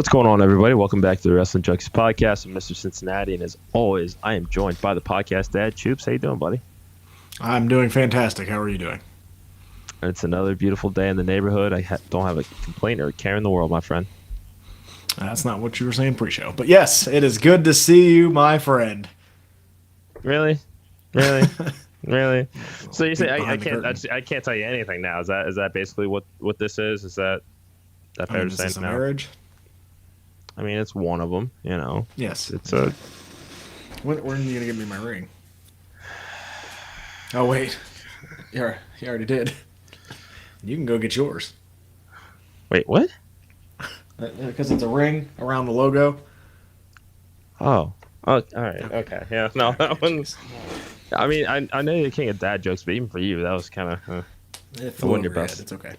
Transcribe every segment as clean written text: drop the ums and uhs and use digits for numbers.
What's going on, everybody? Welcome back to the Wrestling Junkies Podcast. I'm Mr. Cincinnati, and as always, I am joined by the podcast dad, Choops. How you doing, buddy? I'm doing fantastic. How are you doing? It's another beautiful day in the neighborhood. I don't have a complaint or a care in the world, my friend. That's not what you were saying pre-show. But yes, it is good to see you, my friend. Really? Really? So you say I can't tell you anything now. Is that basically what this is? Is that fair to say? Is this a marriage? I mean, it's one of them, you know. Yes. It's a. When are you gonna give me my ring? Oh wait, you already did. You can go get yours. Wait, what? Because it's a ring around the logo. Oh, all right, okay, yeah. No, that one. I mean, I know you're the king of dad jokes, but even for you, that was kind of. It wasn't your best. It's okay.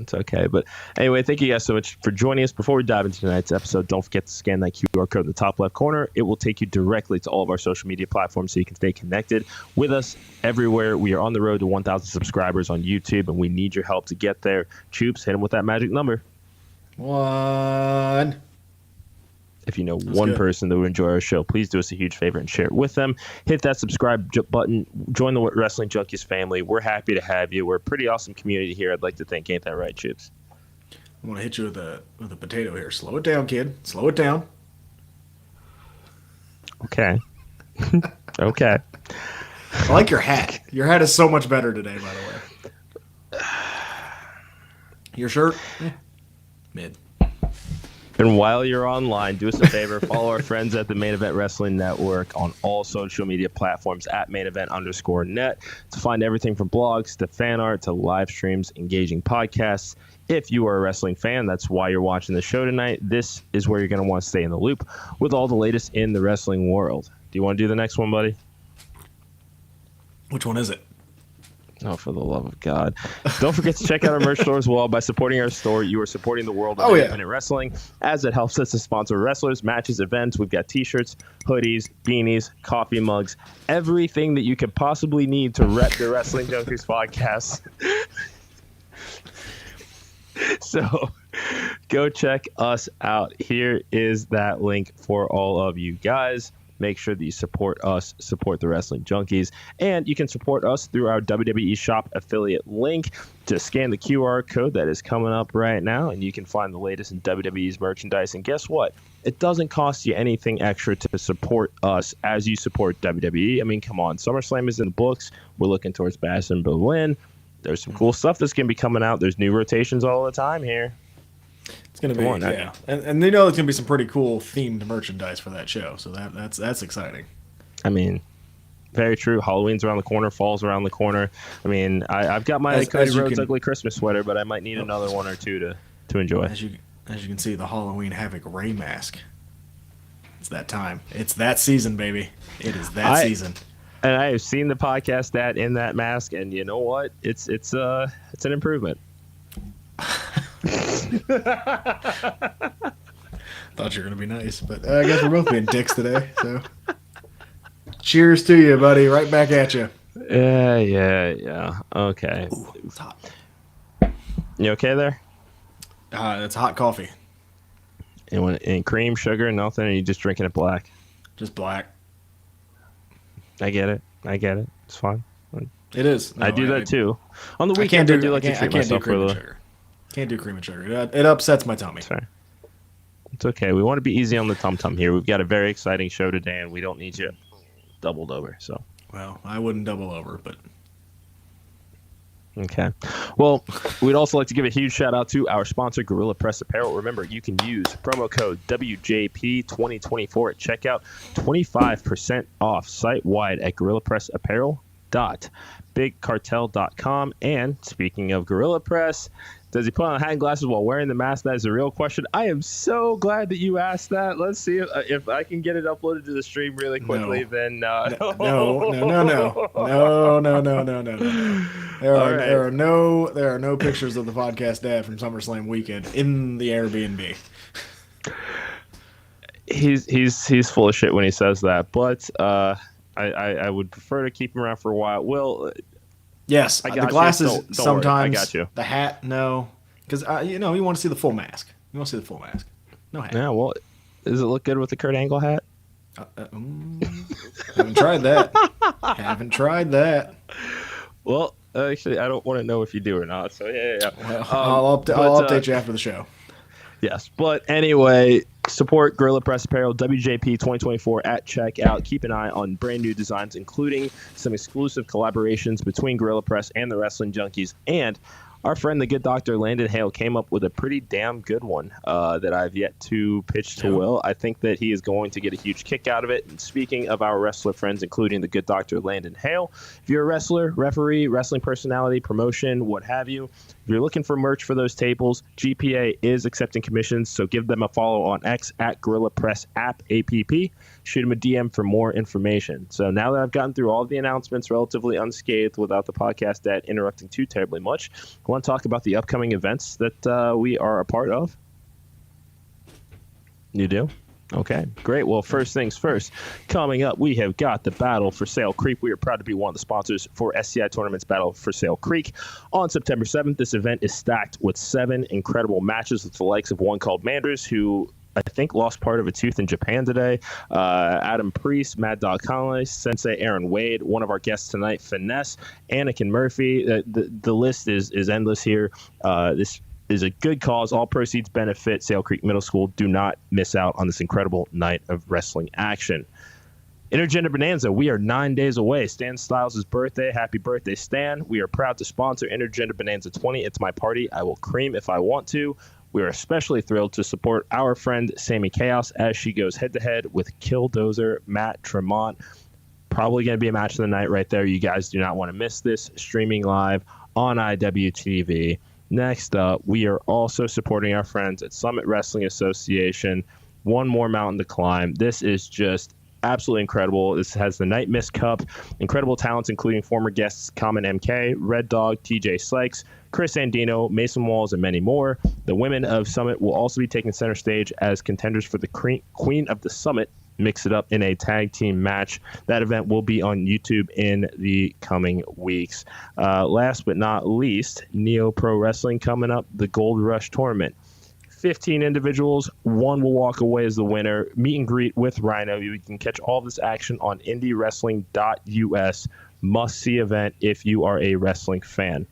It's okay. But anyway, thank you guys so much for joining us. Before we dive into tonight's episode, don't forget to scan that QR code in the top left corner. It will take you directly to all of our social media platforms so you can stay connected with us everywhere. We are on the road to 1,000 subscribers on YouTube, and we need your help to get there. Troops, hit them with that magic number. 1. If you know one person that would enjoy our show, please do us a huge favor and share it with them. Hit that subscribe button. Join the Wrestling Junkies family. We're happy to have you. We're a pretty awesome community here, I'd like to think. Ain't that right, Chips? I want to hit you with a potato here. Slow it down, kid. Slow it down. Okay. Okay. I like your hat. Your hat is so much better today, by the way. Your shirt? Mid. And while you're online, do us a favor, follow our friends at the Main Event Wrestling Network on all social media platforms at mainevent_net to find everything from blogs to fan art to live streams, engaging podcasts. If you are a wrestling fan, that's why you're watching the show tonight. This is where you're going to want to stay in the loop with all the latest in the wrestling world. Do you want to do the next one, buddy? Which one is it? Oh, for the love of God. Don't forget to check out our merch store as well. By supporting our store, you are supporting the world of independent wrestling, as it helps us to sponsor wrestlers, matches, events. We've got t-shirts, hoodies, beanies, coffee mugs, everything that you could possibly need to rep the Wrestling Junkies podcast. So go check us out. Here is that link for all of you guys. Make sure that you support us, support the Wrestling Junkies, and you can support us through our WWE Shop affiliate link. Just scan the QR code that is coming up right now, and you can find the latest in WWE's merchandise. And guess what? It doesn't cost you anything extra to support us as you support WWE. I mean, come on. SummerSlam is in the books. We're looking towards Bash in Berlin. There's some cool stuff that's going to be coming out. There's new rotations all the time here. It's going to be, yeah. And they know there's going to be some pretty cool themed merchandise for that show, so that's exciting. I mean, very true. Halloween's around the corner. Fall's around the corner. I mean, I've got my Cody Rhodes ugly Christmas sweater, but I might need another one or two to enjoy. As you can see, the Halloween Havoc Ray mask. It's that time. It's that season, baby. It is that season. And I have seen the podcast that in that mask, and you know what? It's an improvement. Thought you were gonna be nice, but I guess we're both being dicks today. So, cheers to you, buddy. Right back at you. Yeah. Okay. Ooh, it's hot. You okay there? It's hot coffee. And cream, sugar, nothing. Or you just drinking it black? Just black. I get it. It's fine. It is. No, I do that too. On the weekend, I do like to treat myself with a sugar. Can't do cream and sugar. It upsets my tummy. Sorry. It's okay. We want to be easy on the tum-tum here. We've got a very exciting show today, and we don't need you doubled over. So. Well, I wouldn't double over, but. Okay. Well, we'd also like to give a huge shout-out to our sponsor, Gorilla Press Apparel. Remember, you can use promo code WJP2024 at checkout. 25% off site-wide at gorillapressapparel.bigcartel.com. And speaking of Gorilla Press, does he put on a hat and glasses while wearing the mask? That is a real question. I am so glad that you asked that. Let's see if I can get it uploaded to the stream really quickly. No. Then No. There are no pictures of the podcast dad from SummerSlam weekend in the Airbnb. He's full of shit when he says that, but I would prefer to keep him around for a while. Will. Yes, the glasses don't sometimes. worry. I got you. The hat, no, because you want to see the full mask. We want to see the full mask. No hat. Yeah, well, does it look good with the Kurt Angle hat? Haven't tried that. Haven't tried that. Well, actually, I don't want to know if you do or not. So yeah. Well, I'll update you after the show. Yes, but anyway, support Gorilla Press Apparel WJP 2024 at checkout. Keep an eye on brand new designs, including some exclusive collaborations between Gorilla Press and the Wrestling Junkies. And our friend, the good Dr. Landon Hale, came up with a pretty damn good one that I've yet to pitch to Will. I think that he is going to get a huge kick out of it. And speaking of our wrestler friends, including the good Dr. Landon Hale, if you're a wrestler, referee, wrestling personality, promotion, what have you, if you're looking for merch for those tables, GPA is accepting commissions, so give them a follow on X at Gorilla Press App, APP. Shoot them a DM for more information. So now that I've gotten through all the announcements relatively unscathed without the podcast ad interrupting too terribly much, I want to talk about the upcoming events that we are a part of. You do? Okay, great. Well, first things first, coming up, we have got the Battle for Sale Creek. We are proud to be one of the sponsors for SCI Tournament's Battle for Sale Creek. On September 7th, this event is stacked with 7 incredible matches with the likes of one called Manders, who I think lost part of a tooth in Japan today, Adam Priest, Mad Dog Conley, Sensei Aaron Wade, one of our guests tonight, Pha'Nesse, Anakin Murphy. The list is endless here. This is a good cause. All proceeds benefit Sale Creek Middle School. Do not miss out on this incredible night of wrestling action. Intergender Bonanza, we are 9 days away. Stan Styles' birthday. Happy birthday, Stan. We are proud to sponsor Intergender Bonanza 20. It's my party. I will cream if I want to. We are especially thrilled to support our friend Sammy Chaos as she goes head-to-head with Killdozer Matt Tremont. Probably going to be a match of the night right there. You guys do not want to miss this. Streaming live on IWTV. Next up, we are also supporting our friends at Summit Wrestling Association. One more mountain to climb. This is just absolutely incredible. This has the Night Miss Cup. Incredible talents, including former guests Common MK, Red Dog, TJ Sykes, Chris Andino, Mason Walls, and many more. The women of Summit will also be taking center stage as contenders for the Queen of the Summit. Mix it up in a tag team match. That event will be on YouTube in the coming weeks. Last but not least, Neo Pro Wrestling coming up, the Gold Rush Tournament. 15 individuals, one will walk away as the winner. Meet and greet with Rhino. You can catch all of this action on indiewrestling.us. Must-see event if you are a wrestling fan.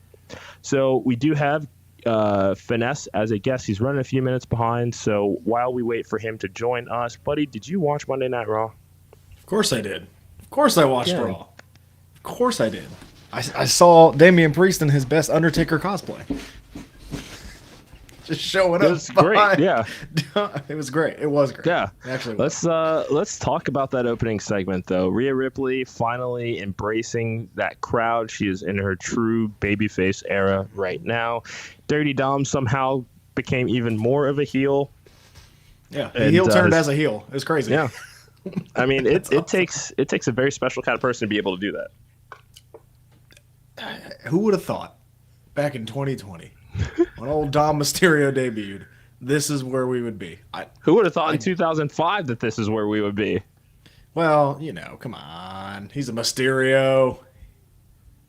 So we do have Pha'Nesse as a guest. He's running a few minutes behind, so while we wait for him to join us, buddy, did you watch Monday Night Raw? Of course I did. Of course I watched Raw. Of course I did. I saw Damian Priest in his best Undertaker cosplay. Just showing up. It was great. Yeah, it was great. It was great. Yeah, actually. Let's talk about that opening segment though. Rhea Ripley finally embracing that crowd. She is in her true babyface era right now. Dirty Dom somehow became even more of a heel. Yeah, the heel turned as a heel. It was crazy. Yeah, I mean it takes a very special kind of person to be able to do that. Who would have thought back in 2020? When old Dom Mysterio debuted, this is where we would be. Who would have thought in 2005 that this is where we would be? Well, come on. He's a Mysterio.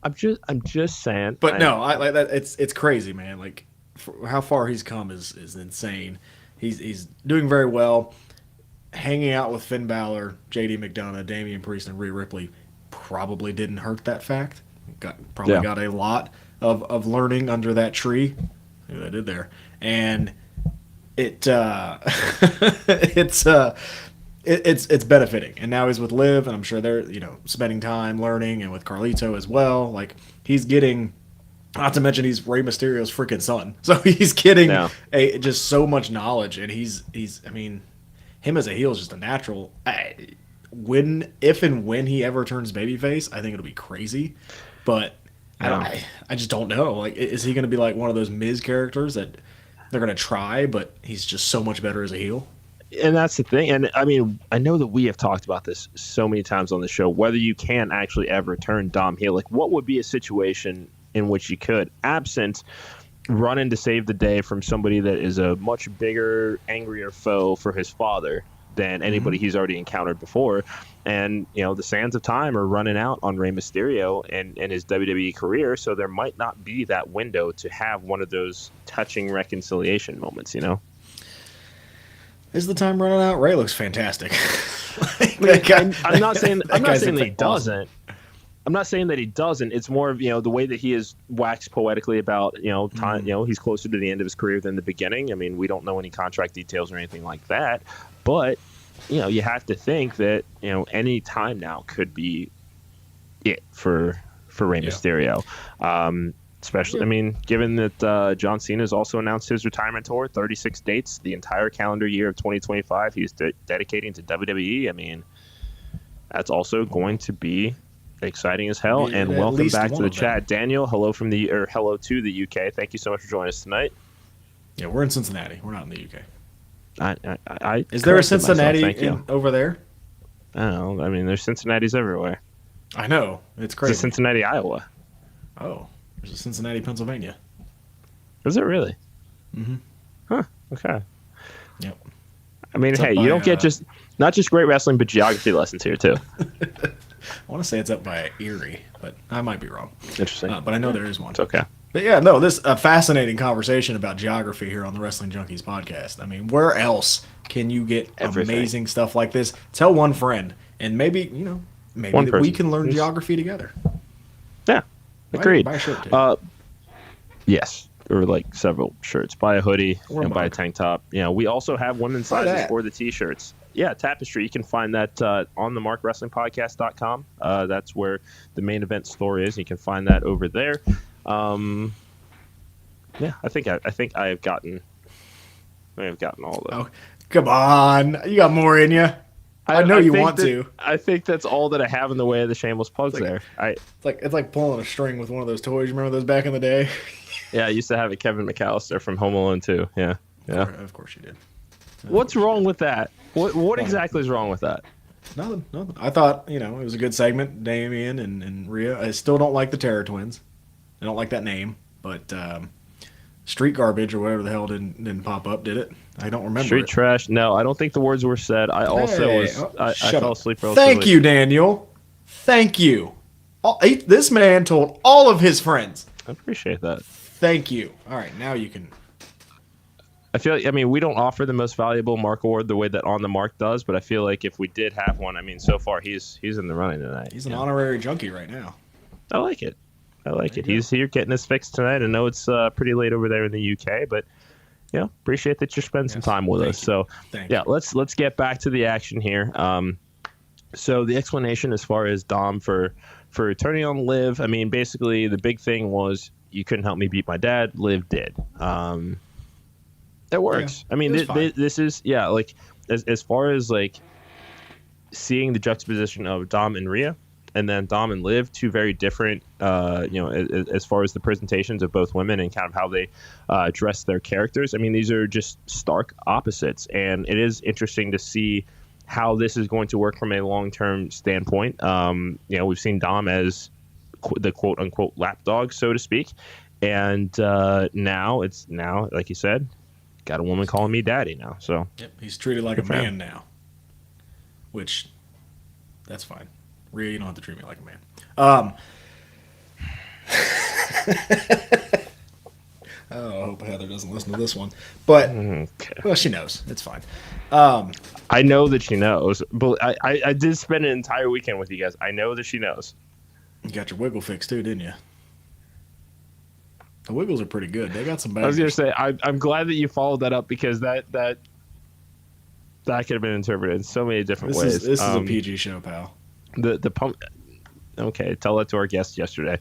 I'm just saying. But no, I like that. It's crazy, man. Like how far he's come is insane. He's doing very well. Hanging out with Finn Balor, JD McDonough, Damian Priest, and Rhea Ripley probably didn't hurt that fact. Got a lot of learning under that tree. See what I did there. And it's benefiting. And now he's with Liv, and I'm sure they're spending time learning, and with Carlito as well. Like he's getting, not to mention he's Rey Mysterio's freaking son, so he's getting just so much knowledge. And he's I mean, him as a heel is just a natural. If and when he ever turns babyface, I think it'll be crazy. But I just don't know. Like, is he going to be like one of those Miz characters that they're going to try, but he's just so much better as a heel? And that's the thing. And I mean, I know that we have talked about this so many times on the show, whether you can actually ever turn Dom heel. Like, what would be a situation in which you could, absent running to save the day from somebody that is a much bigger, angrier foe for his father than anybody he's already encountered before. And, the sands of time are running out on Rey Mysterio and his WWE career, so there might not be that window to have one of those touching reconciliation moments, Is the time running out? Ray looks fantastic. I'm not saying that he doesn't. I'm not saying that he doesn't. It's more of, the way that he is waxed poetically about, time. He's closer to the end of his career than the beginning. I mean, we don't know any contract details or anything like that, but you have to think that any time now could be it for Rey Mysterio. Especially, I mean, given that John Cena has also announced his retirement tour, 36 dates, the entire calendar year of 2025, he's dedicating to WWE. I mean, that's also going to be exciting as hell. And welcome back to the chat, Daniel. Hello to the UK. Thank you so much for joining us tonight. Yeah, we're in Cincinnati. We're not in the UK. Is there a Cincinnati over there? I don't know. I mean, there's Cincinnatis everywhere. I know. It's crazy. It's Cincinnati, Iowa. Oh. There's a Cincinnati, Pennsylvania. Is it really? Mm-hmm. Huh. Okay. Yep. I mean, hey, you don't get not just great wrestling, but geography lessons here too. I want to say it's up by Erie, but I might be wrong. Interesting. But I know there is one. It's okay. But yeah, no, this a fascinating conversation about geography here on the Wrestling Junkies podcast. I mean, where else can you get amazing stuff like this? Tell one friend, and maybe we can learn geography together. Yeah. Agreed. Buy a shirt too. Yes, or like several shirts. Buy a hoodie and buy a tank top. We also have women's sizes for the t-shirts. Yeah, Tapestry. You can find that on the markwrestlingpodcast.com. That's where the main event store is. You can find that over there. I think I have gotten all of them. Oh, come on, you got more in you. I know you want to. I think that's all that I have in the way of the shameless plugs there. It's like pulling a string with one of those toys. Remember those back in the day? Yeah, I used to have a Kevin McAllister from Home Alone 2. Yeah. Of course you did. What's wrong with that? What exactly is wrong with that? Nothing. I thought, it was a good segment, Damian and Rhea. I still don't like the Terror Twins. I don't like that name, but Street Garbage or whatever the hell didn't pop up, did it? I don't remember. Street Trash. No, I don't think the words were said. I fell asleep. Thank you, Daniel. Thank you. This man told all of his friends. I appreciate that. Thank you. All right, now you can. I feel like, we don't offer the most valuable mark award the way that On the Mark does, but I feel like if we did have one, so far he's in the running tonight. He's an honorary junkie right now. I like it. He's here getting his fix tonight. I know it's pretty late over there in the UK, but appreciate that you're spending some time with us. So let's get back to the action here. So the explanation as far as Dom for turning on Liv, basically the big thing was you couldn't help me beat my dad. Liv did. That works. Yeah, this is like as far as like seeing the juxtaposition of Dom and Rhea. And then Dom and Liv, two very different, as far as the presentations of both women and kind of how they dress their characters. These are just stark opposites. And it is interesting to see how this is going to work from a long-term standpoint. We've seen Dom as the quote-unquote lapdog, so to speak. And now, like you said, got a woman calling me daddy now. So yep, he's treated like a man now, which that's fine. Rhea, you don't have to treat me like a man. I hope Heather doesn't listen to this one. But, well, she knows. It's fine. I know that she knows. But I did spend an entire weekend with you guys. I know that she knows. You got your wiggle fix, too, didn't you? The wiggles are pretty good. They got some bangers. I was going to say, I'm glad that you followed that up because that could have been interpreted in so many different ways. This is a PG show, pal. The pump. Okay, tell that to our guest yesterday.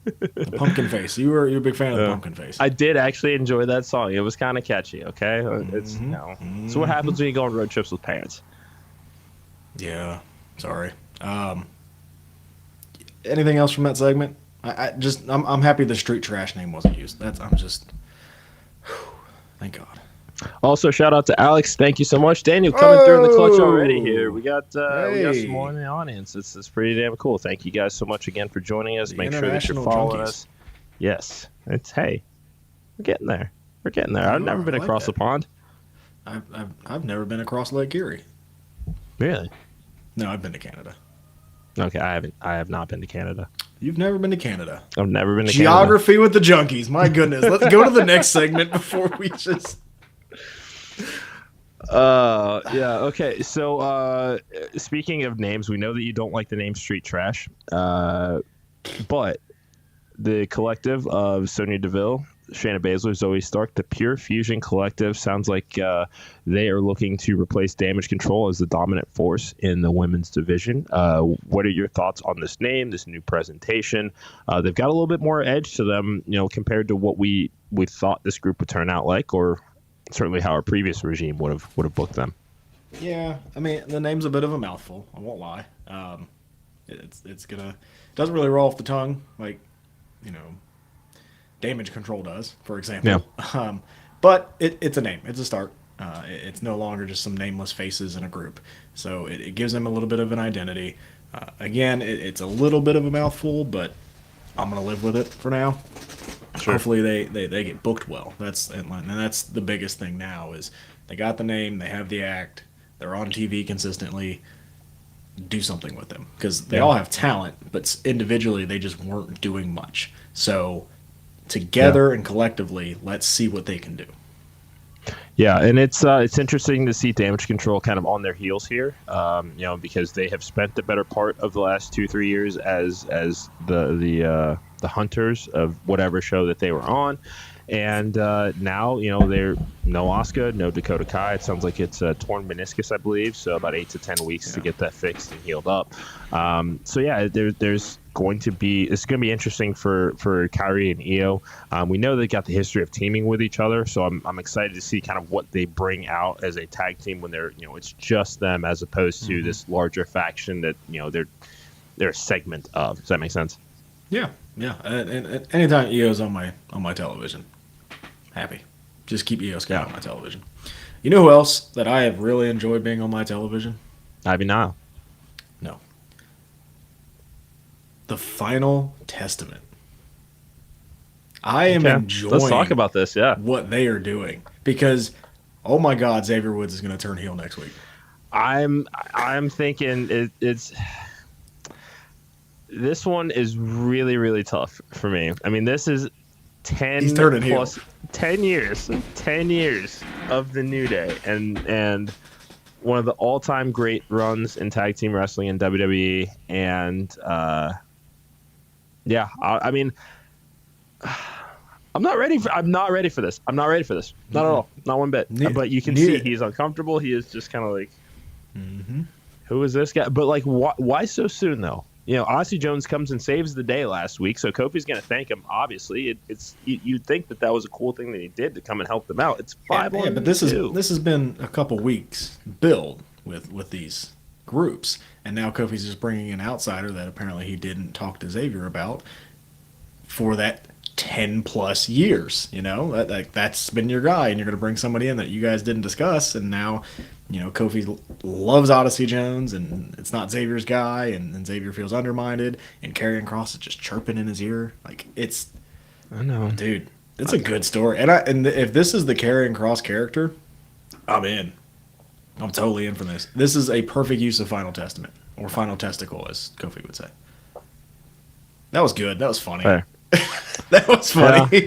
The pumpkin face. You're a big fan of the pumpkin face. I did actually enjoy that song. It was kind of catchy. Okay, it's So what happens when you go on road trips with parents? Yeah, sorry. Anything else from that segment? I'm happy the Street Trash name wasn't used. Thank God. Also, shout out to Alex. Thank you so much. Daniel coming through in the clutch already here. We got some more in the audience. It's pretty damn cool. Thank you guys so much again for joining us. Make sure that you're following us. Yes. We're getting there. I've never been across the pond. I've never been across Lake Erie. Really? No, I've been to Canada. Okay, I have not been to Canada. You've never been to Canada? I've never been to Geography with the Junkies. My goodness. Let's go to the next segment before we just... Yeah. Okay. So, speaking of names, we know that you don't like the name Street Trash, but the collective of Sonya Deville, Shayna Baszler, Zoe Stark, the Pure Fusion Collective sounds like they are looking to replace Damage Control as the dominant force in the women's division. What are your thoughts on this name, this new presentation? They've got a little bit more edge to them, compared to what we thought this group would turn out like, or certainly how our previous regime would have booked them. Yeah, I mean the name's a bit of a mouthful. I won't lie. It doesn't really roll off the tongue like Damage Control does, for example. Yeah. But it's a name. It's a start. It's no longer just some nameless faces in a group. So it gives them a little bit of an identity. Again, it's a little bit of a mouthful, but I'm gonna live with it for now. Sure. Hopefully they get booked well. That's the biggest thing now is they got the name, they have the act, they're on TV consistently. Do something with them because they all have talent, but individually they just weren't doing much. So together and collectively, let's see what they can do. Yeah, and it's interesting to see Damage Control kind of on their heels here, because they have spent the better part of the last 2-3 years as the hunters of whatever show that they were on, and now they're no Asuka, no Dakota Kai. It sounds like it's a torn meniscus, I believe, so about 8 to 10 weeks to get that fixed and healed up. So yeah, there's going to be interesting for Kairi and Io. We know they got the history of teaming with each other, so I'm excited to see kind of what they bring out as a tag team when they're it's just them as opposed to this larger faction that they're a segment of. Does that make sense? Yeah. And anytime Io's on my television, happy. Just keep Io Sky on my television. You know who else that I have really enjoyed being on my television? Ivy Nile. No. The Final Testament. I am enjoying. Let's talk about this. Yeah, what they are doing because, oh my God, Xavier Woods is going to turn heel next week. I'm thinking it's. This one is really, really tough for me. I mean, this is 10 plus heel. 10 years of the New Day and one of the all-time great runs in tag team wrestling in WWE. And I mean, I'm not ready for this. Not at all. Not one bit. But you can see he's uncomfortable. He is just kind of like, who is this guy? But like, why so soon though? Odyssey Jones comes and saves the day last week, so Kofi's going to thank him. Obviously, you'd think that was a cool thing that he did to come and help them out. It's 5 on 2. But this has been a couple weeks build with these groups, and now Kofi's just bringing an outsider that apparently he didn't talk to Xavier about for that 10 plus years. That's been your guy, and you're going to bring somebody in that you guys didn't discuss, and now. Kofi loves Odyssey Jones, and it's not Xavier's guy, and Xavier feels undermined, and Karrion Kross is just chirping in his ear. Like, I know. Dude, it's a good story. And if this is the Karrion Kross character, I'm in. I'm totally in for this. This is a perfect use of Final Testament, or Final Testicle, as Kofi would say. That was good. That was funny. That was funny.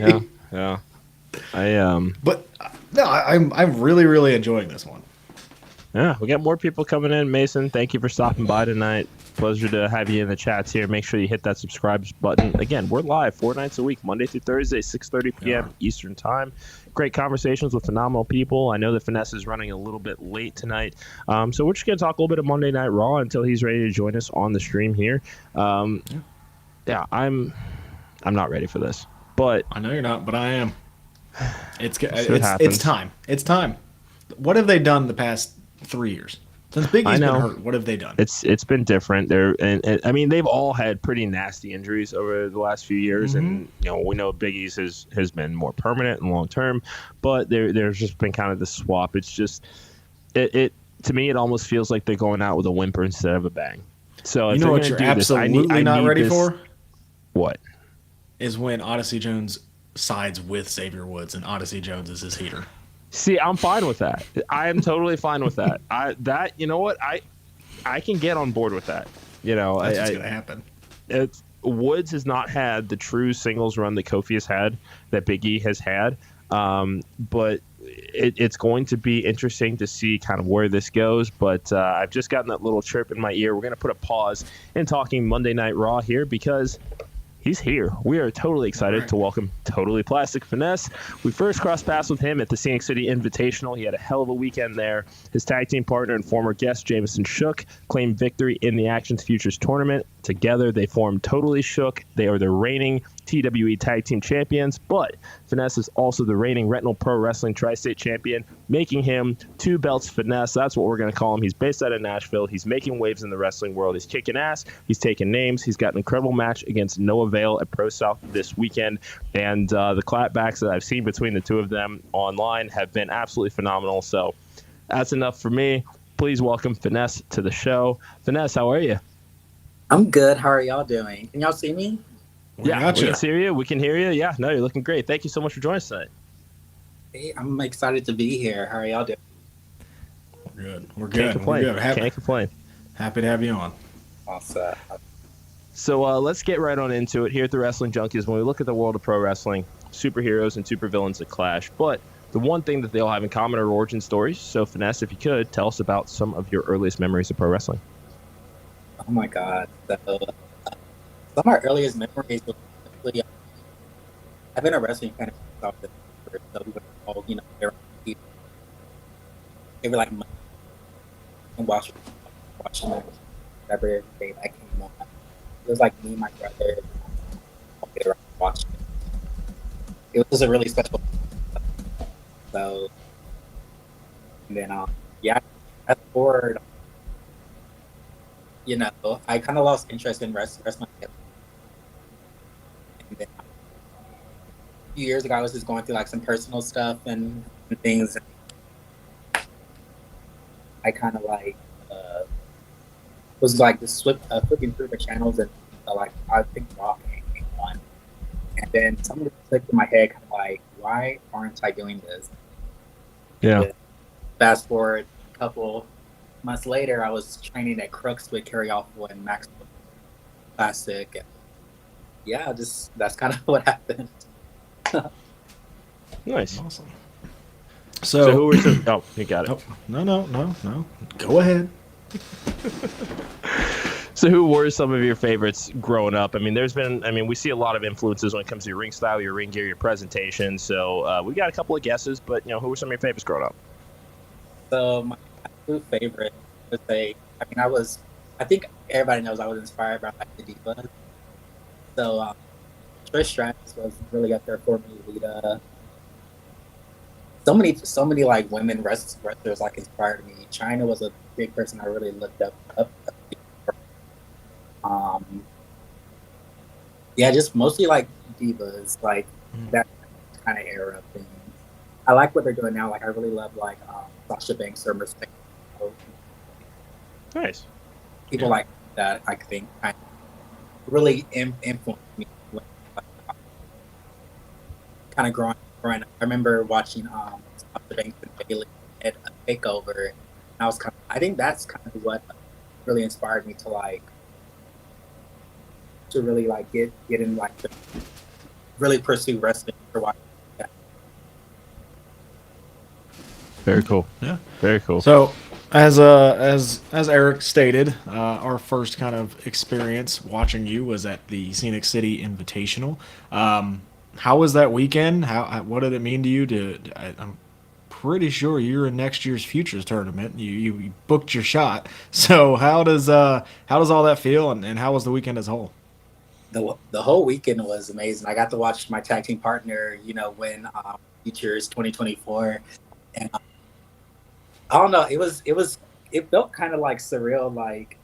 Yeah. But, no, I'm really, really enjoying this one. Yeah, we got more people coming in. Mason, thank you for stopping by tonight. Pleasure to have you in the chats here. Make sure you hit that subscribe button. Again, we're live 4 nights a week, Monday through Thursday, 6:30 p.m. Eastern Time. Great conversations with phenomenal people. I know that Pha'Nesse is running a little bit late tonight, so we're just going to talk a little bit of Monday Night Raw until he's ready to join us on the stream here. I'm not ready for this, but I know you're not, but I am. It's time. It's time. What have they done the past 3 years since Biggie's been hurt? What have they done? It's been different. And I mean, they've all had pretty nasty injuries over the last few years, and we know Biggie's has been more permanent and long term, but there's just been kind of this swap. It's just it to me, it almost feels like they're going out with a whimper instead of a bang. So you know what you're absolutely not ready for? What is when Odyssey Jones sides with Xavier Woods and Odyssey Jones is his heater. See, I'm fine with that. I am totally fine with that. You know what? I can get on board with that. That's what's going to happen. Woods has not had the true singles run that Kofi has had, that Big E has had. But it's going to be interesting to see kind of where this goes. But I've just gotten that little chirp in my ear. We're going to put a pause in talking Monday Night Raw here because he's here. We are totally excited to welcome Totally Plastic Pha'Nesse. We first crossed paths with him at the Scenic City Invitational. He had a hell of a weekend there. His tag team partner and former guest, Jameson Shook, claimed victory in the Actions Futures tournament. Together, they formed Totally Shook. They are the reigning TWE Tag Team Champions, but Pha'Nesse is also the reigning Retinal Pro Wrestling Tri-State Champion, making him 2 belts Pha'Nesse. That's what we're going to call him. He's based out of Nashville. He's making waves in the wrestling world. He's kicking ass. He's taking names. He's got an incredible match against Noah Vale at Pro South this weekend, and the clapbacks that I've seen between the two of them online have been absolutely phenomenal. So that's enough for me. Please welcome Pha'Nesse to the show. Pha'Nesse, how are you? I'm good. How are y'all doing? Can y'all see me? We can see you. We can hear you. Yeah, no, you're looking great. Thank you so much for joining us tonight. Hey, I'm excited to be here. How are y'all doing? We're good. We're good. Can't complain. We're good. Can't complain. Happy to have you on. Awesome. So let's get right on into it. Here at the Wrestling Junkies, when we look at the world of pro wrestling, superheroes and supervillains that clash, but the one thing that they all have in common are origin stories. So, Pha'Nesse, if you could, tell us about some of your earliest memories of pro wrestling. Oh my God. So, some of my earliest memories was actually, I've been a wrestling fan since I was so we would all, they were like, and watch them whatever day that came on. It was like me and my brother all get around watching it. It was a really special. So, and then, fast forward, I kind of lost interest in wrestling. And then, a few years ago, I was just going through like some personal stuff and things. I kind of like was like just flipping through the channels and like I think Raw came on, and then something clicked in my head, kind of like, why aren't I doing this? Yeah. And fast forward a couple months later, I was training at Crooks with Kerry Awful and Maxxine Classic. And yeah, that's kind of what happened. Nice. Awesome. So who were some... Oh, you got it. No. Go ahead. So who were some of your favorites growing up? I mean, we see a lot of influences when it comes to your ring style, your ring gear, your presentation. So we got a couple of guesses, but who were some of your favorites growing up? So my absolute favorite was I think everybody knows I was inspired by like the Divas. So Trish Stratus was really up there for me. Lita. So many like women wrestlers like inspired me. China was a big person I really looked up. Just mostly like divas, like that kind of era thing. I like what they're doing now. Like I really love like Sasha Banks or Mercedes. Nice. People like that, I think, kind of really influenced me. Kind of growing up. I remember watching Sasha Banks and Bayley at a takeover. And I think that's kind of what really inspired me to really like get in like to really pursue wrestling for watching that. Very cool. Yeah. Very cool. So as Eric stated, our first kind of experience watching you was at the Scenic City Invitational. How was that weekend? What did it mean to you? I'm pretty sure you're in next year's Futures tournament. You booked your shot. So how does all that feel, and how was the weekend as a whole? The whole weekend was amazing. I got to watch my tag team partner, win Futures 2024, and I don't know. It felt kind of like surreal, like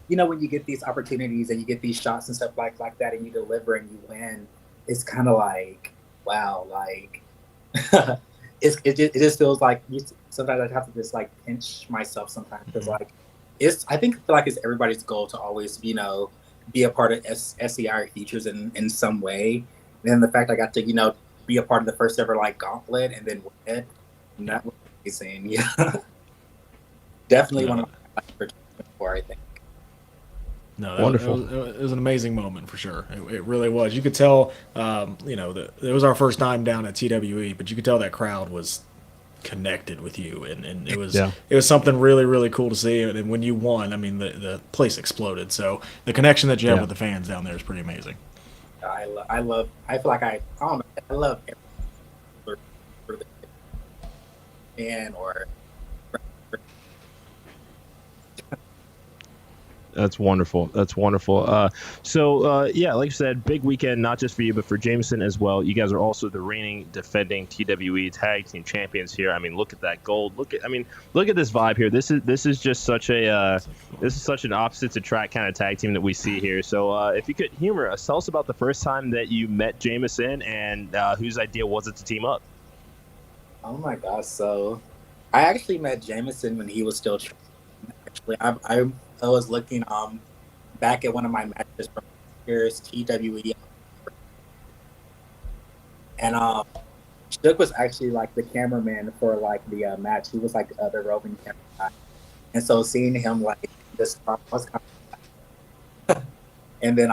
when you get these opportunities and you get these shots and stuff like that, and you deliver and you win. It's kind of like, wow, like it just feels like sometimes I have to just like pinch myself sometimes because like I feel like it's everybody's goal to always be a part of SCI Futures in some way. And then the fact I got to be a part of the first ever like gauntlet and then win it, and that was amazing. Yeah, definitely one of my favorites before, I think. No, Wonderful. It was an amazing moment for sure. It really was. You could tell, it was our first time down at TWE, but you could tell that crowd was connected with you, and it was something really, really cool to see. And when you won, I mean, the place exploded. So the connection that you have with the fans down there is pretty amazing. I feel like I don't know, I love for the fan or. That's wonderful. That's wonderful. So, like I said, big weekend, not just for you, but for Jameson as well. You guys are also the reigning, defending TWE Tag Team Champions here. I mean, look at that gold. Look at this vibe here. This is just such a this is such an opposites attract kind of tag team that we see here. So, if you could humor us, tell us about the first time that you met Jameson and whose idea was it to team up? Oh my gosh! So, I actually met Jameson when he was still training. Actually, I was looking back at one of my matches from year's TWE, and Shook was actually like the cameraman for like the match. He was like the roving camera guy, and so seeing him like this was kind of and then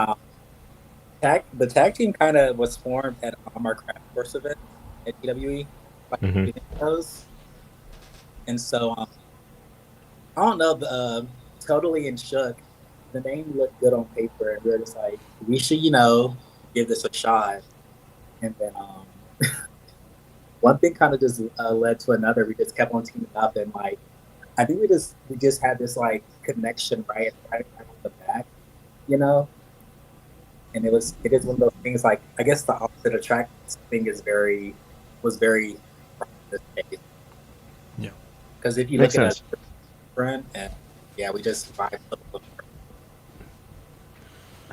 the tag team kind of was formed at our craft course event at TWE, like videos, and so I don't know Totally and Shook, the name looked good on paper, and we were just like, we should, give this a shot. And then one thing kind of just led to another. We just kept on teaming up, and like, I think we just had this like connection right off the back, And it is one of those things. Like, I guess the opposite attract thing was very in this case. Yeah. Because if you look at a friend and yeah, we just vibe.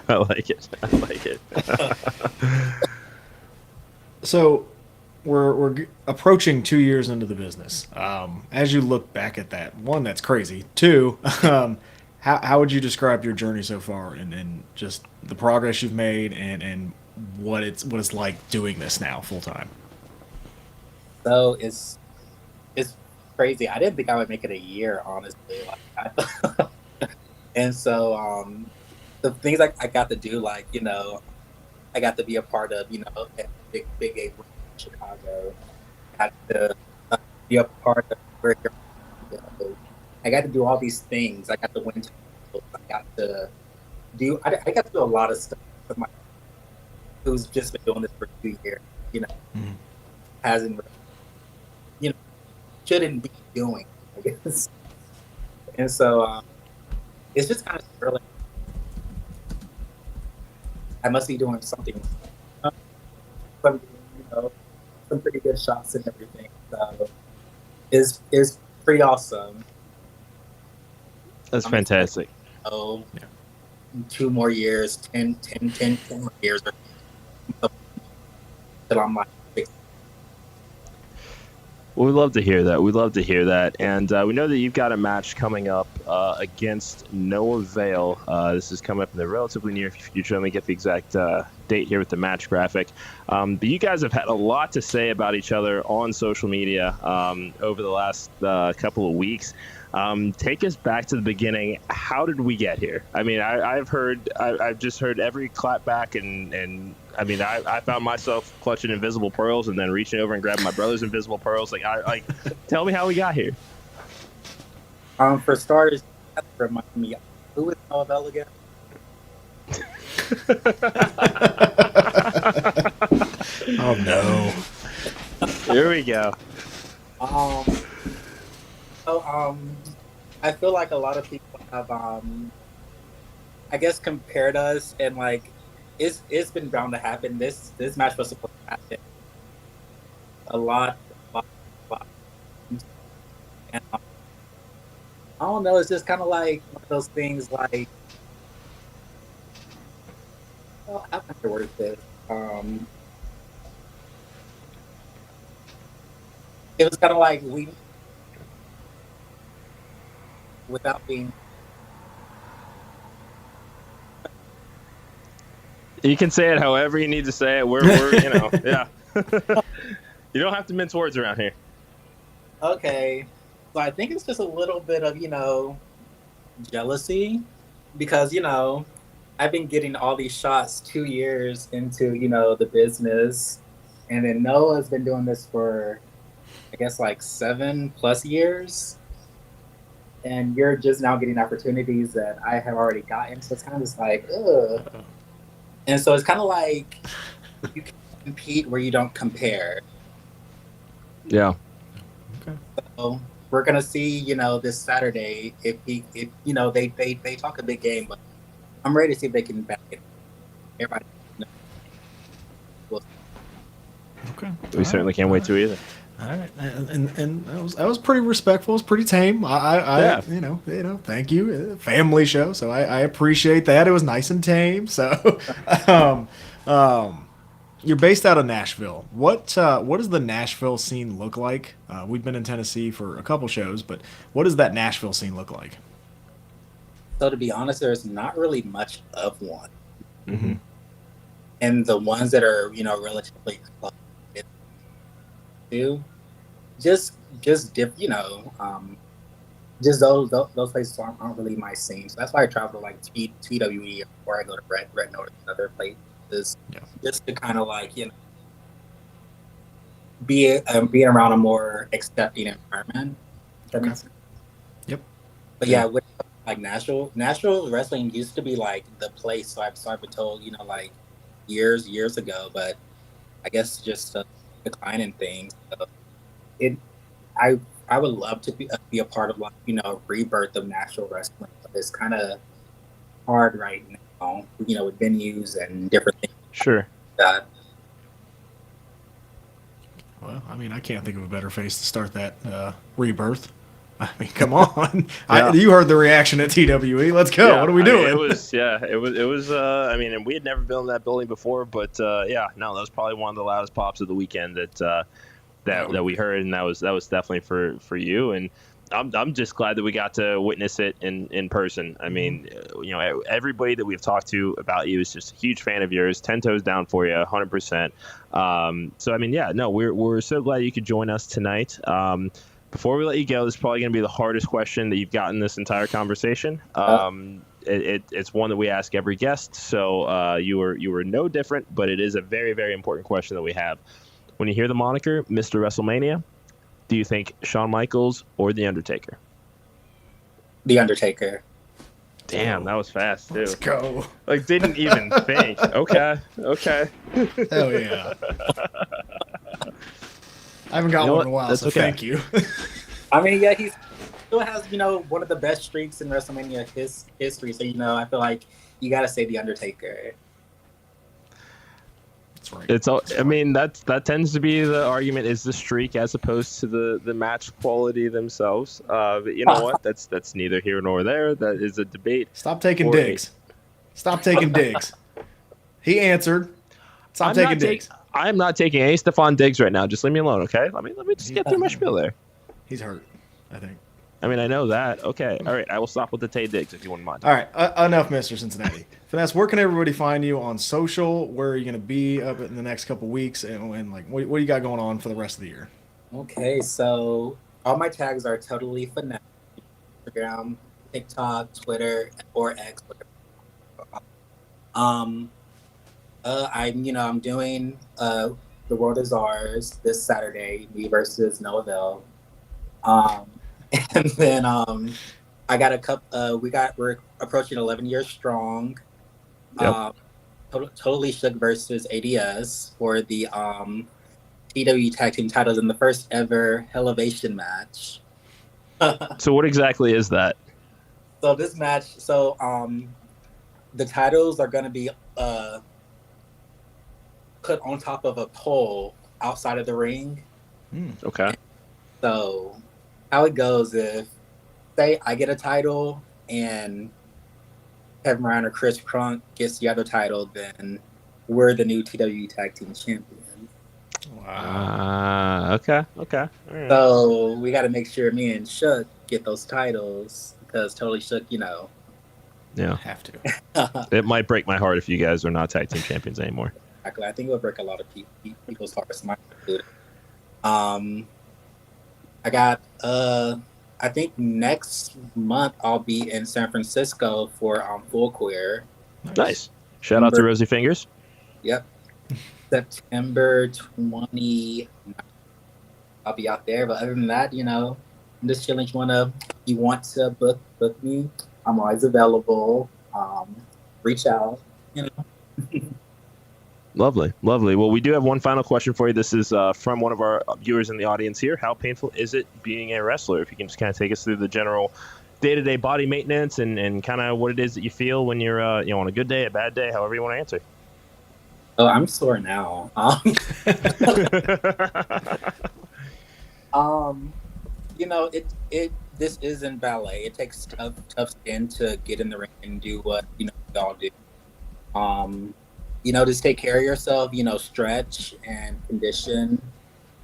I like it. So we're approaching 2 years into the business. As you look back at that, one, that's crazy. Two, how would you describe your journey so far, and just the progress you've made, and what it's like doing this now full time? So it's crazy. I didn't think I would make it a year, honestly. And so the things I got to do, like, I got to be a part of, big game in Chicago. I got to be a part of I got to do all these things. I got to win. I got to do a lot of stuff. Who's just been doing this for 2 years, hasn't shouldn't be doing, I guess. And so it's just kind of thrilling. I must be doing something. Some pretty good shots and everything. So it's pretty awesome. That's fantastic. Oh, 2 more years, 10 more years, till I'm like 6. Well, we'd love to hear that. And we know that you've got a match coming up against Noah Vale. This is coming up in the relatively near future. Let me get the exact date here with the match graphic. But you guys have had a lot to say about each other on social media over the last couple of weeks. Take us back to the beginning. How did we get here? I mean, I've just heard every clap back, and I mean, I found myself clutching invisible pearls and then reaching over and grabbing my brother's invisible pearls. Like, tell me how we got here. For starters, remind me, who is Noah Vale again? Oh no! Here we go. I feel like a lot of people have, I guess, compared us, and like, it's been bound to happen. This match was supposed to happen a lot. And I don't know. It's just kind of like one of those things. Like, well, how can I word this? It was kind of like we. Without being, you can say it however you need to say it. We're yeah. You don't have to mince words around here. Okay, so I think it's just a little bit of jealousy, because I've been getting all these shots 2 years into the business, and then Noah's been doing this for I guess like 7+ years, and you're just now getting opportunities that I have already gotten. So it's kind of just like, ugh. And so it's kind of like you can compete where you don't compare. Yeah. Okay. So we're gonna see, this Saturday if they talk a big game, but I'm ready to see if they can back it. Everybody. Okay. We certainly can't wait to either. All right, and that was pretty respectful. It was pretty tame. I thank you. Family show, so I appreciate that. It was nice and tame. So, you're based out of Nashville. What does the Nashville scene look like? We've been in Tennessee for a couple shows, but what does that Nashville scene look like? So to be honest, there's not really much of one, Mm-hmm. and the ones that are relatively close to just just those places aren't really my scene. So that's why I travel to like TWE, or I go to Red Notice and other places, just to kind of like be around a more accepting environment. That makes sense. Yep. But yeah, with like Nashville wrestling used to be like the place. So I've been told like years ago, but I guess just declining things. So I would love to be a part of like rebirth of Nashville wrestling, but it's kind of hard right now, with venues and different things. Sure. That. Well, I mean, I can't think of a better face to start that rebirth. I mean, come on. Yeah. You heard the reaction at TWE. Let's go. Yeah, what are we doing? It was, I mean, and we had never been in that building before, but that was probably one of the loudest pops of the weekend that we heard, and that was definitely for you. And I'm just glad that we got to witness it in person. I mean, everybody that we've talked to about you is just a huge fan of yours, 10 toes down for you, 100%. So I mean, we're so glad you could join us tonight. Before we let you go, this is probably going to be the hardest question that you've gotten this entire conversation. It's one that we ask every guest, so you were no different, but it is a very, very important question that we have. When you hear the moniker Mr. WrestleMania, do you think Shawn Michaels or The Undertaker? The Undertaker. Damn, that was fast, too. Let's go. Like, didn't even think. Okay. Hell yeah. I haven't got one in a while, so thank you. I mean, yeah, he still has, one of the best streaks in WrestleMania history. So, I feel like you got to say The Undertaker. That's right. That tends to be the argument, is the streak as opposed to the match quality themselves. But you know what? That's neither here nor there. That is a debate. Stop taking digs. Stop taking digs. He answered. Stop taking digs. I am not taking any Stephon Diggs right now. Just leave me alone, okay? Let me just get through my spiel there. He's hurt, I think. I mean, I know that. Okay. All right. I will stop with the Tay Diggs if you wouldn't mind. All right. Enough, Mr. Cincinnati. Pha'Nesse, where can everybody find you on social? Where are you going to be up in the next couple weeks? And like, what do you got going on for the rest of the year? Okay. So all my tags are Totally Plastic Pha'Nesse, Instagram, TikTok, Twitter, or X. I'm doing The World Is Ours this Saturday, me versus Noaville. And then I got a couple. We're approaching 11 years strong. Yep. Totally Shook versus ADS for the TWE Tag Team titles in the first ever Elevation match. So what exactly is that? So this match, the titles are going to be put on top of a pole outside of the ring. Okay. So how it goes, if say I get a title and Kevin Brown or Chris Crunk gets the other title, then we're the new TWE Tag Team Champions. Wow. Okay. All right. So we got to make sure me and Shook get those titles, because Totally Shook, Yeah. Have to. It might break my heart if you guys are not tag team champions anymore. Exactly. I think it would break a lot of people's hearts. I I think next month I'll be in San Francisco for Full Queer. Nice. Shout out to Rosie Fingers. Yep. September 20. I'll be out there. But other than that, I'm just chilling. You want to book me, I'm always available. Reach out, Lovely. Well, we do have one final question for you. This is from one of our viewers in the audience here. How painful is it being a wrestler? If you can just kind of take us through the general day-to-day body maintenance and kind of what it is that you feel when you're on a good day, a bad day, however you want to answer. Oh, I'm sore now. This isn't ballet. It takes tough skin to get in the ring and do what we all do. Just take care of yourself. Stretch and condition.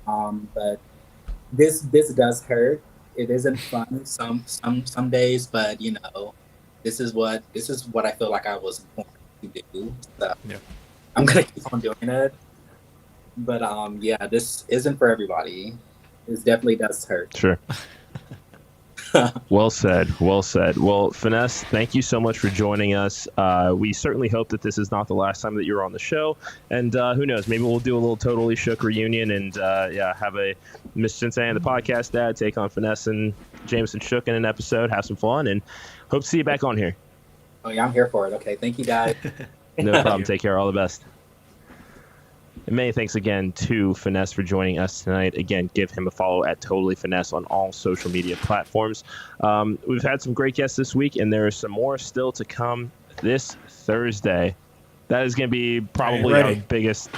But this does hurt. It isn't fun some days, but this is what I feel like I was born to do. So yeah. I'm gonna keep on doing it. But this isn't for everybody. This definitely does hurt. Sure. Well said. Well, Pha'Nesse, thank you so much for joining us. We certainly hope that this is not the last time that you're on the show. And who knows, maybe we'll do a little Totally Shook reunion and have a Miss Cincinnati the podcast dad take on Pha'Nesse and Jameson Shook in an episode, have some fun, and hope to see you back on here. Oh, yeah, I'm here for it. Okay, thank you, guys. No problem. Take care. All the best. And many thanks again to Pha'Nesse for joining us tonight. Again, give him a follow at Totally Pha'Nesse on all social media platforms. We've had some great guests this week, and there are some more still to come this Thursday. That is going to be probably our biggest.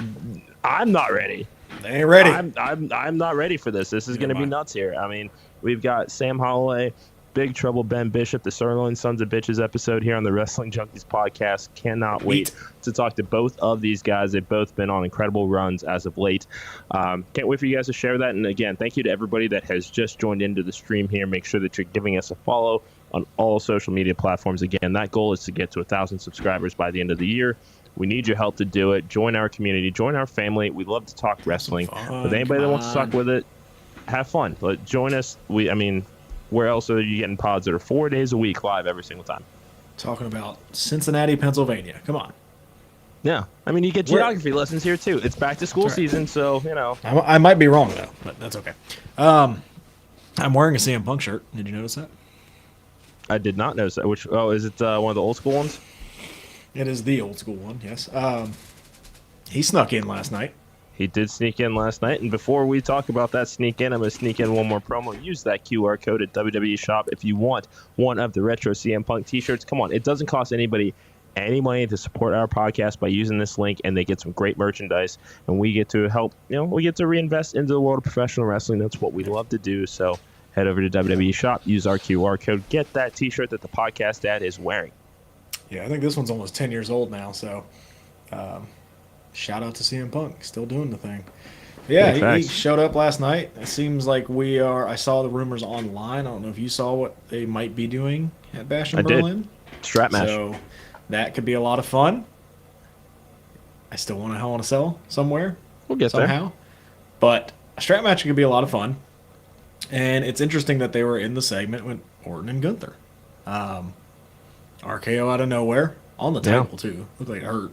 I'm not ready. They ain't ready. I'm not ready for this. This is going to be nuts here. I mean, we've got Sam Holloway, Big Trouble Ben Bishop, the Sirloin Sons of Bitches episode here on the Wrestling Junkies podcast. Cannot wait to talk to both of these guys. They've both been on incredible runs as of late. Can't wait for you guys to share that. And again, thank you to everybody that has just joined into the stream here. Make sure that you're giving us a follow on all social media platforms. Again, that goal is to get to 1,000 subscribers by the end of the year. We need your help to do it. Join our community. Join our family. We love to talk wrestling. With anybody that wants to talk with it, have fun. Join us. Where else are you getting pods that are 4 days a week live every single time? Talking about Cincinnati, Pennsylvania. Come on. Yeah. I mean, you get geography lessons here, too. It's back to school season, so, I might be wrong, though, but that's okay. I'm wearing a CM Punk shirt. Did you notice that? I did not notice that. Is it one of the old school ones? It is the old school one, yes. He snuck in last night. He did sneak in last night, and before we talk about that sneak in, I'm going to sneak in one more promo. Use that QR code at WWE Shop if you want one of the retro CM Punk t-shirts. Come on, it doesn't cost anybody any money to support our podcast by using this link, and they get some great merchandise, and we get to help, we get to reinvest into the world of professional wrestling. That's what we love to do, so head over to WWE Shop, use our QR code, get that t-shirt that the podcast dad is wearing. Yeah, I think this one's almost 10 years old now, so shout out to CM Punk, still doing the thing. Yeah, he showed up last night. It seems like I saw the rumors online. I don't know if you saw what they might be doing at Bash in Berlin. Did. Strap match. So that could be a lot of fun. I still want to Hell in a Cell somewhere. We'll get somehow. there. But a strap match could be a lot of fun. And it's interesting that they were in the segment with Orton and Gunther. RKO out of nowhere. On the table, too. Looked like it hurt.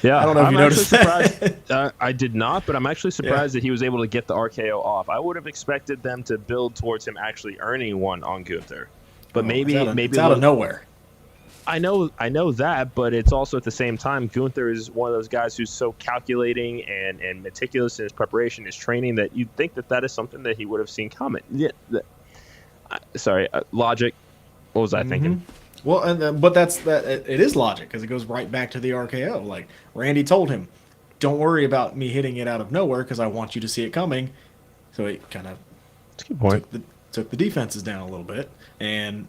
Yeah, I don't know if you noticed that. I did not, but I'm actually surprised that he was able to get the RKO off. I would have expected them to build towards him actually earning one on Gunther. But maybe it's out of nowhere. I know that, but it's also at the same time, Gunther is one of those guys who's so calculating and meticulous in his preparation, his training, that you'd think that is something that he would have seen coming. Yeah, logic. What was I thinking? Well, but it is logic because it goes right back to the RKO. Like Randy told him, "Don't worry about me hitting it out of nowhere because I want you to see it coming." So he kind of took the defenses down a little bit, and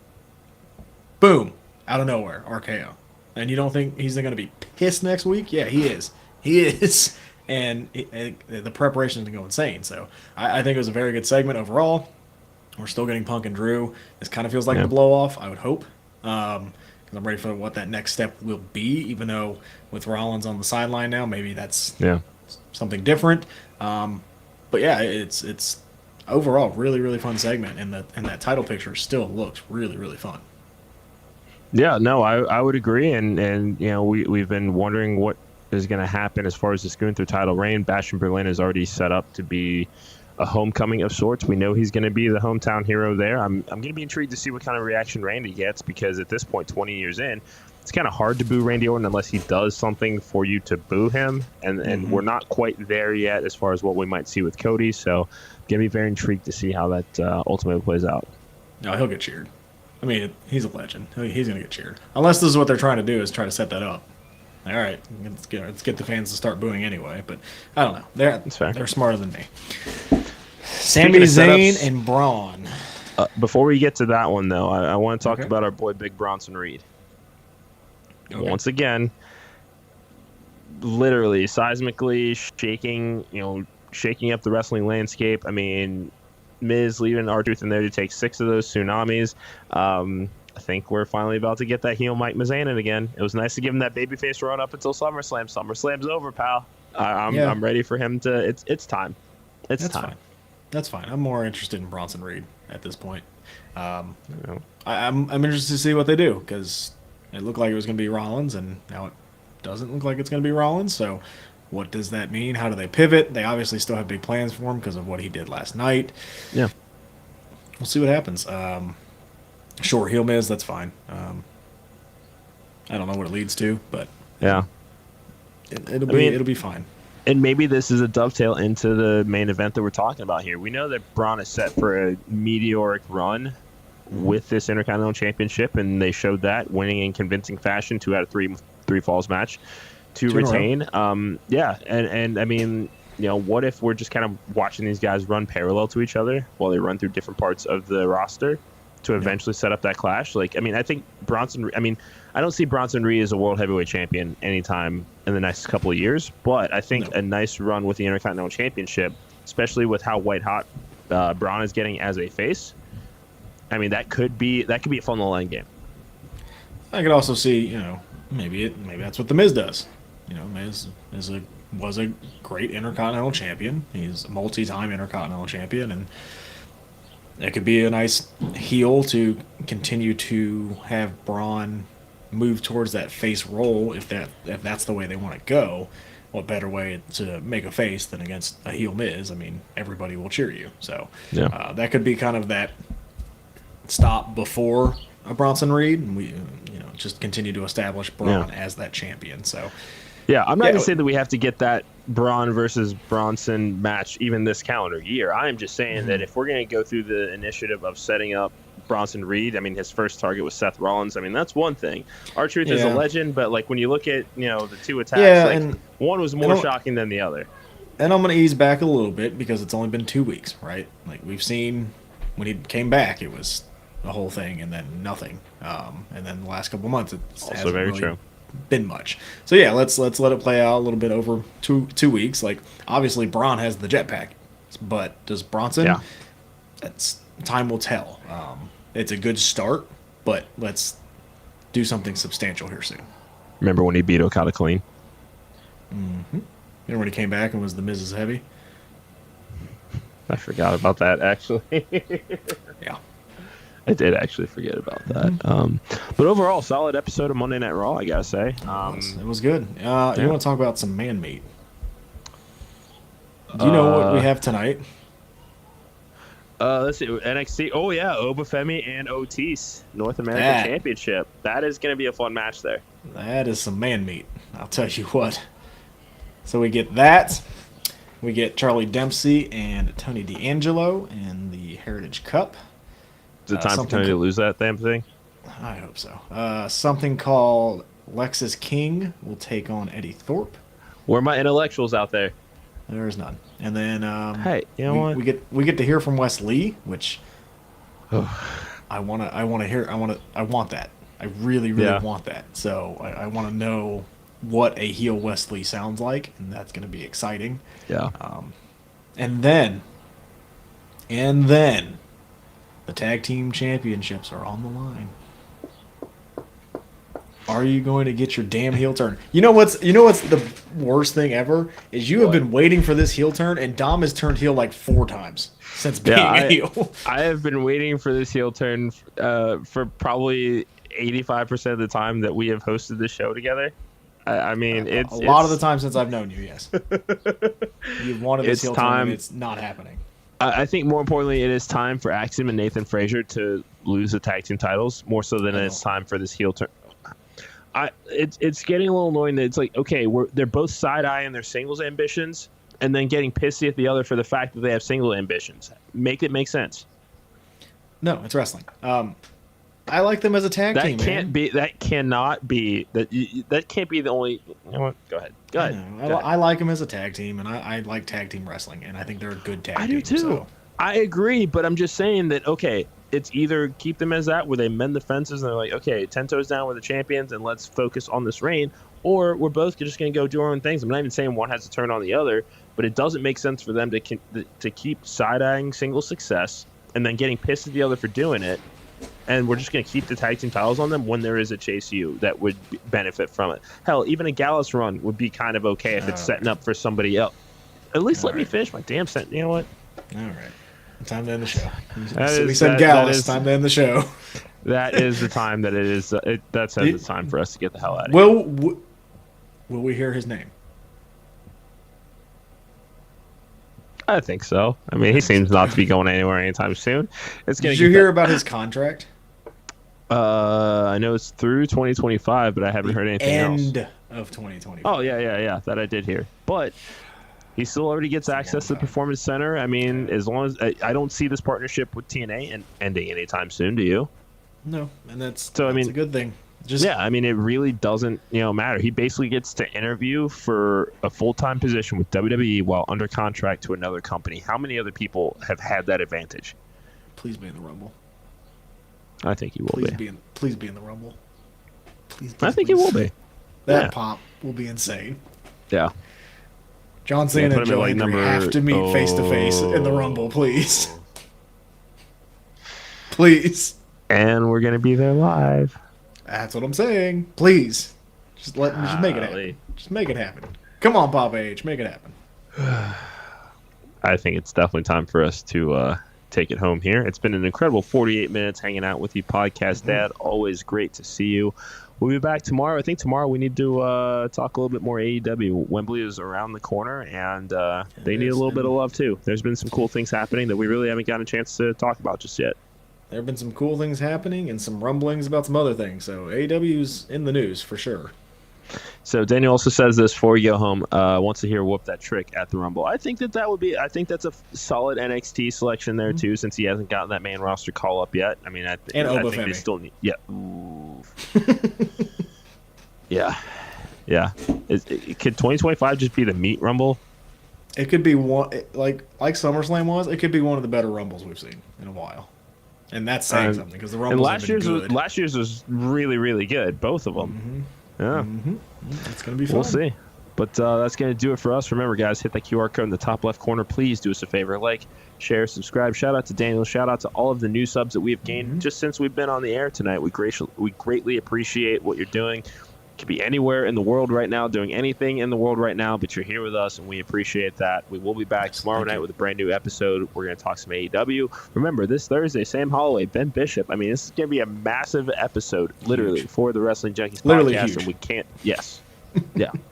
boom, out of nowhere, RKO. And you don't think he's going to be pissed next week? Yeah, he is. He is. And the preparation is going to go insane. So I think it was a very good segment overall. We're still getting Punk and Drew. This kind of feels like the blow-off, I would hope. Because I'm ready for what that next step will be, even though with Rollins on the sideline now, maybe that's something different. But yeah, overall, really, really fun segment, and that title picture still looks really, really fun. Yeah, no, I would agree, and you know, we've been wondering what is going to happen as far as this Gunther title reign. Bastion Berlin is already set up to be a homecoming of sorts. We know he's going to be the hometown hero there. I'm going to be intrigued to see what kind of reaction Randy gets, because at this point, 20 years in, it's kind of hard to boo Randy Orton unless he does something for you to boo him, and we're not quite there yet as far as what we might see with Cody. So, I'm going to be very intrigued to see how that ultimately plays out. No, he'll get cheered. I mean, he's a legend. He's going to get cheered. Unless this is what they're trying to do, is try to set that up. All right, let's get the fans to start booing anyway. But I don't know. They're smarter than me. Sami Zayn and Braun. Before we get to that one, though, I want to talk about our boy Big Bronson Reed. Okay. Once again, literally seismically shaking up the wrestling landscape. I mean, Miz leaving R-Truth in there to take 6 of those tsunamis. I think we're finally about to get that heel Mike Mizanin again. It was nice to give him that babyface run up until SummerSlam. SummerSlam's over, pal. I'm ready for him to. It's time. It's time. Fine. That's fine. I'm more interested in Bronson Reed at this point. I'm interested to see what they do, because it looked like it was going to be Rollins, and now it doesn't look like it's going to be Rollins. So, what does that mean? How do they pivot? They obviously still have big plans for him because of what he did last night. Yeah, we'll see what happens. Sure, heel Miz, that's fine. I don't know what it leads to, but yeah, it'll be fine. And maybe this is a dovetail into the main event that we're talking about here. We know that Braun is set for a meteoric run with this Intercontinental Championship, and they showed that, winning in convincing fashion, 2 out of 3 falls match to retain. And I mean, you know, what if we're just kind of watching these guys run parallel to each other while they run through different parts of the roster to eventually set up that clash? Like, I mean, I think I don't see Bronson Reed as a world heavyweight champion anytime in the next couple of years, but I think a nice run with the Intercontinental Championship, especially with how white hot Braun is getting as a face, I mean, that could be a fun little end game. I could also see, you know, maybe that's what the Miz does. You know, Miz was a great Intercontinental champion. He's a multi-time Intercontinental champion, and it could be a nice heel to continue to have Braun move towards that face role if that's the way they want to go. What better way to make a face than against a heel Miz? I mean, everybody will cheer you. So that could be kind of that stop before a Bronson Reed, and we just continue to establish Braun as that champion. So yeah, I'm not going to say that we have to get that Braun versus Bronson match even this calendar year. I am just saying that if we're going to go through the initiative of setting up Bronson Reed, I mean, his first target was Seth Rollins. I mean, that's one thing. R-Truth is a legend, but like when you look at, you know, the 2 attacks, one was more shocking than the other. And I'm going to ease back a little bit because it's only been 2 weeks, right? Like we've seen when he came back, it was the whole thing and then nothing. And then the last couple of months, it's also very true. Been much. So yeah, let's let it play out a little bit over two weeks. Like obviously Braun has the jetpack, but does Bronson? Yeah. That's time will tell. It's a good start, but let's do something substantial here soon. Remember when he beat Okada clean? Mm-hmm. Remember when he came back and was the Mrs. Heavy? I forgot about that actually. Yeah. I did actually forget about that. But overall, solid episode of Monday Night Raw, I gotta say. It was good. You want to talk about some man meat? Do you know what we have tonight? Let's see. NXT. Oh, yeah. Obafemi and Otis. North American Championship. That is going to be a fun match there. That is some man meat. I'll tell you what. So we get that. We get Charlie Dempsey and Tony D'Angelo in the Heritage Cup. Is it time for Tony to lose that damn thing? I hope so. Something called Lexus King will take on Eddie Thorpe. Where are my intellectuals out there? There's none. And then hey, you know what? We get to hear from Wes Lee, which I want to hear. I want that. I really want that. So I want to know what a heel Wes Lee sounds like, and that's going to be exciting. Yeah. And then the tag team championships are on the line. Are you going to get your damn heel turn? You know what's the worst thing ever is you have been waiting for this heel turn, and Dom has turned heel like 4 times since being a heel. I have been waiting for this heel turn for probably 85% of the time that we have hosted this show together. I mean, it's a lot of the time since I've known you. Yes, you've wanted this heel turn, and it's not happening. I think more importantly, it is time for Axiom and Nathan Frazier to lose the tag team titles more so than it's time for this heel turn. It's getting a little annoying that it's like, okay, they're both side-eyeing their singles ambitions and then getting pissy at the other for the fact that they have single ambitions. Make it make sense. No, it's wrestling. I like them as a tag team. That can't be the only. You know what? Go ahead. I like them as a tag team, and I like tag team wrestling, and I think they're a good tag team. I do too. So. I agree, but I'm just saying that, okay, it's either keep them as that, where they mend the fences and they're like, okay, 10 toes down with the champions and let's focus on this reign, or we're both just going to go do our own things. I'm not even saying one has to turn on the other, but it doesn't make sense for them to keep side-eyeing single success and then getting pissed at the other for doing it, and we're just going to keep the tag team titles on them when there is a Chase U that would benefit from it. Hell, even a Gallus run would be kind of okay if it's setting up for somebody else. At least let me finish my damn sentence. You know what? All right. Time to end the show. We said Gallus. Time to end the show. That is the time that it is. That says it's time for us to get the hell out of here. Will we hear his name? I think so. I mean, he seems not to be going anywhere anytime soon. Did you hear about his contract? I know it's through 2025, but I haven't heard anything else. End of 2025. Oh, yeah. That I did hear. But he still already gets access to the Performance Center. I mean, as long as I don't see this partnership with TNA ending anytime soon, do you? No, and that's a good thing. I mean, it really doesn't matter. He basically gets to interview for a full-time position with WWE while under contract to another company. How many other people have had that advantage? Please be in the Rumble. I think he will be. Please be in the Rumble. Please. I think he will be. That pop will be insane. Yeah. John Cena and Joe Hendry have to meet face to face in the Rumble, please. Please. And we're gonna be there live. That's what I'm saying. Please, just make it happen. Just make it happen. Come on, Papa H, make it happen. I think it's definitely time for us to take it home here. It's been an incredible 48 minutes hanging out with you, Podcast Dad. Always great to see you. We'll be back tomorrow. I think tomorrow we need to talk a little bit more AEW. Wembley is around the corner, and they need a little bit of love, too. There's been some cool things happening that we really haven't gotten a chance to talk about just yet. There have been some cool things happening and some rumblings about some other things. So AEW's in the news for sure. So Daniel also says this before we go home. Wants to hear "Whoop That Trick" at the Rumble. I think that would be. I think that's a solid NXT selection there too, since he hasn't gotten that main roster call up yet. I mean, I think they still need. Yeah. Yeah. Could 2025 just be the meat Rumble? It could be one like SummerSlam was. It could be one of the better Rumbles we've seen in a while. And that's saying something because the Rumbles have been good. Last year's was really, really good. Both of them. Mm-hmm. Yeah. Mm-hmm. It's going to be fun. We'll see. But that's going to do it for us. Remember, guys, hit that QR code in the top left corner. Please do us a favor. Like, share, subscribe. Shout out to Daniel. Shout out to all of the new subs that we have gained just since we've been on the air tonight. We greatly appreciate what you're doing. Could be anywhere in the world right now, doing anything in the world right now, but you're here with us, and we appreciate that. We will be back tomorrow night with a brand new episode. We're going to talk some AEW. Remember, this Thursday, Sam Holloway, Ben Bishop. I mean, this is going to be a massive episode, literally, for the Wrestling Junkies podcast. Huge. And we can't, yeah,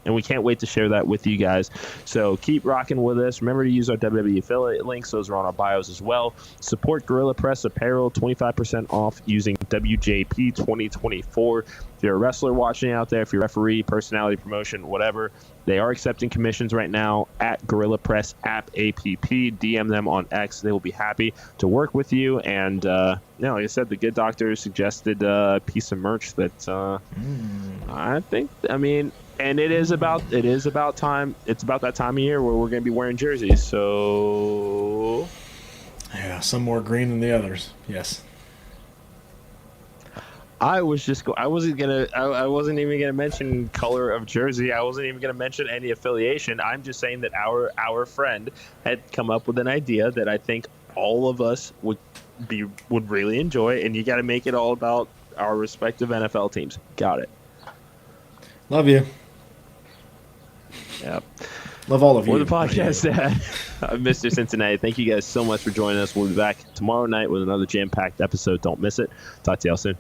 and we can't wait to share that with you guys. So keep rocking with us. Remember to use our WWE affiliate links. Those are on our bios as well. Support Gorilla Press Apparel, 25% off using WJP 2024. If you're a wrestler watching out there, if you're a referee, personality, promotion, whatever, they are accepting commissions right now at Gorilla Press app APP. DM them on X. They will be happy to work with you. And like I said, the Good Doctor suggested a piece of merch that I think, and it is about time. It's about that time of year where we're going to be wearing jerseys. So yeah, some more green than the others. Yes. I wasn't even gonna mention color of jersey. I wasn't even gonna mention any affiliation. I'm just saying that our friend had come up with an idea that I think all of us would really enjoy, and you got to make it all about our respective NFL teams. Got it. Love you. Yep. Love all of you. For the podcast, I'm Mr. Cincinnati. Thank you guys so much for joining us. We'll be back tomorrow night with another jam-packed episode. Don't miss it. Talk to y'all soon.